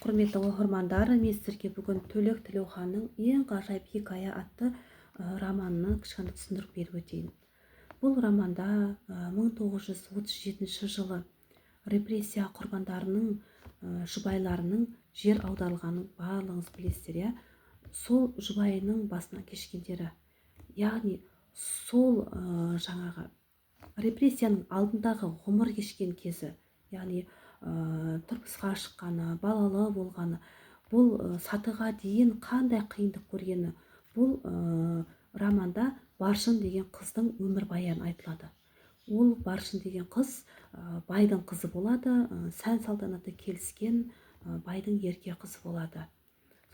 Құрметті оқырмандар, мен сіздерге бүгін Төлек Тілеуханның ең ғажайып хикая атты романын кішкене түсіндіріп беріп өтейін. Бұл романда 1937 жылы репрессия құрбандарының жұбайларының жер аударылғанын барлығыңыз білесіздер, иә? Сол жұбайының басынан кешкендері, яғни сол жаңағы репрессияның алдындағы ғұмыр кешкен кезі, яғни тұрмысқа шыққаны, балалы болғаны, бұл сатыға дейін қандай қиындық көргені, бұл романда Баршын деген қыздың өмірбаяны айтылады. Ол Баршын деген қыз байдың қызы болады, сән салтанаты келіскен байдың ерке қызы болады.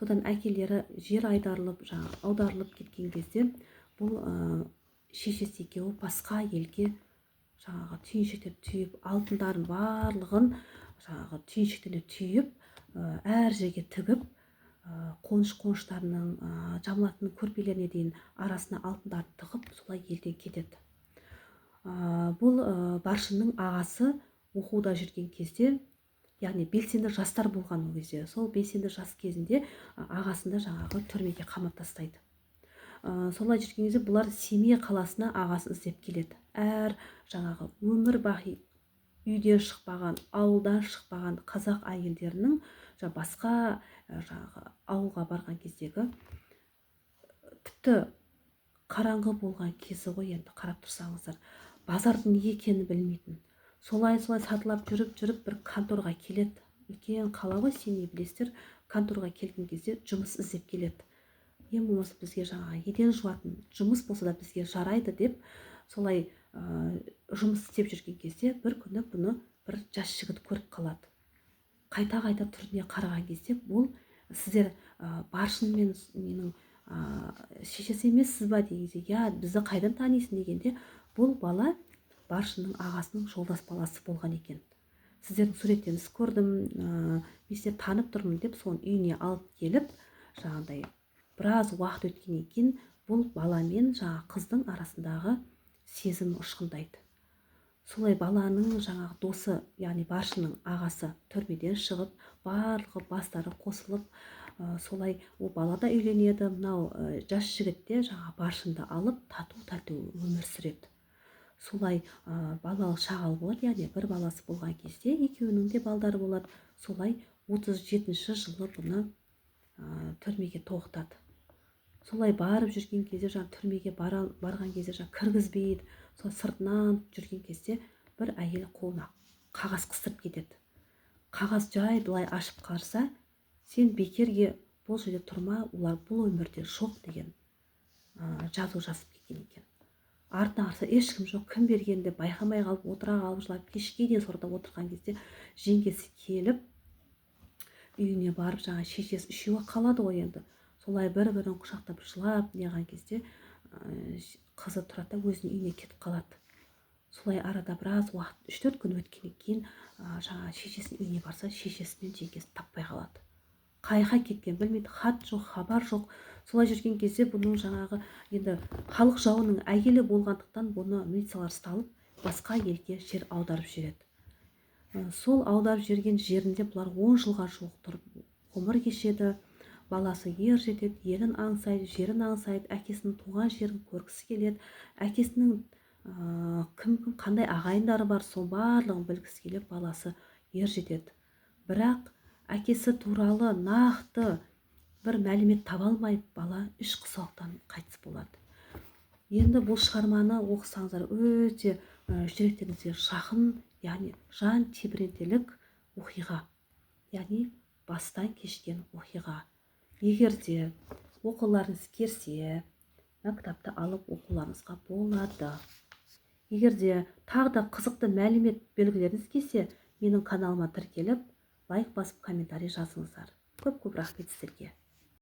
Содан әкелері жер аударылып кеткен кезде, бұл шешесі екеуі басқа елге түйіншектен түйіп, алтындарын барлығын түйіншектен түйіп, әр жерге тігіп, қоныштарының жамылатын көрпелеріне дейін арасына алтындарын тығып, солай елден кетеді. Бұл Баршынның ағасы оқуда жүрген кезде, яғни белсенді жастар болған ол кезде, сол белсенді жас кезінде ағасында түрмеге қамап тастайды. Солай жүрген кезде бұлар Семей қаласына ағасын іздеп келеді. Әр өмір бақи үйден шықпаған, ауылдан шықпаған қазақ әйелдерінің басқа ауылға барған кездегі тіпті қараңғы болған кезі ғой, енді қарап тұрсаңыздар, базардың не екенін білмейтін. Солай сатылап жүріп бір конторға келеді. Үлкен қала ғой, Семей, білесіздер, конторға келген кезде жұмыс іздеп келеді. Ең болмаса бізге еден жуатын жұмыс болса да бізге жарайды деп, солай жұмыс істеп жүрген кезде бір күні бұны бір жас жігіт көріп қалады. Қайта түріне қараған кезде, бұл сіздер Баршын мен менің шешесі емессіз ба дегенде, я, бізді қайдан танисың дегенде, бұл бала Баршынның ағасының жолдас баласы болған екен. Сіздердің суреттеріңізді көрдім, мен танып тұрмын деп, соның үйіне алып келіп, біраз уақыт өткеннен кейін бұл бала мен қыздың арасындағы сезім ұшқындайды. Солай баланың досы, яғни Баршынның ағасы түрмеден шығып, барлығы бастары қосылып, солай ол бала да үйленеді. Мынау жас жігітте Баршынды алып тату өмір сүреді. Солай балалы шағал болады, яғни бір баласы болған кезде екеуінің де балдары болады. Солай 37 жылы бұны түрмеге тоғытады. Солай барып жүрген кезде, түрмеге барған кезде кіргізбейді. Сол сыртынан жүрген кезде бір әйел қолына қағаз қыстырып кетеді. Қағаз жай былай ашып қарса, сен бекерге бұл жерде тұрма, олар бұл өмірде жоқ деген жазу жазып кеткен екен. Артына қараса ешкім жоқ, кім бергенде байқамай қалып, отыра қалып жылап, кешке дейін сорда отырған кезде жеңгесі келіп, үйіне барып, шешесі үшеуі қалады ғой енді. Солай бір-бірін құшақтап жылап неған кезде қызы тұрады да өзінің үйіне кетіп қалады. Солай арада біраз уақыт, 3-4 күн өткеннен кейін шешесінің үйіне барса, шешесі мен жеңгесін таппай қалады. Қайға кеткен білмейді, хат жоқ, хабар жоқ. Солай жүрген кезде бұның енді халық жауының әйелі болғандықтан бұны милициялар ұсталып, басқа елге жер аударып жібереді. Сол аударып жүрген жерінде бұлар 10 жылға жуық тұрып ғұмыр кешеді. Баласы ер жетеді, елін аңсайды, жерін аңсайды, әкесінің туған жерін көргісі келеді. Әкесінің қандай ағайындары бар, сол барлығын білгісі келіп, баласы ер жетеді. Бірақ әкесі туралы нақты бір мәлімет таба алмай, бала іш құсалықтан қайтыс болады. Енді бұл шығарманы оқысаңыздар өте жүректеріңізге жақын, яғни жан тебірентерлік оқиға, яғни бастан кешкен оқиға. Егер де оқуларыңыз келсе, кітапты алып оқуларыңызға болады. Егер де тағы да қызықты мәлімет белгілеріңіз келсе, менің каналыма тіркеліп, лайк басып, комментарий жазыңыздар. Көп рахмет сіздерге.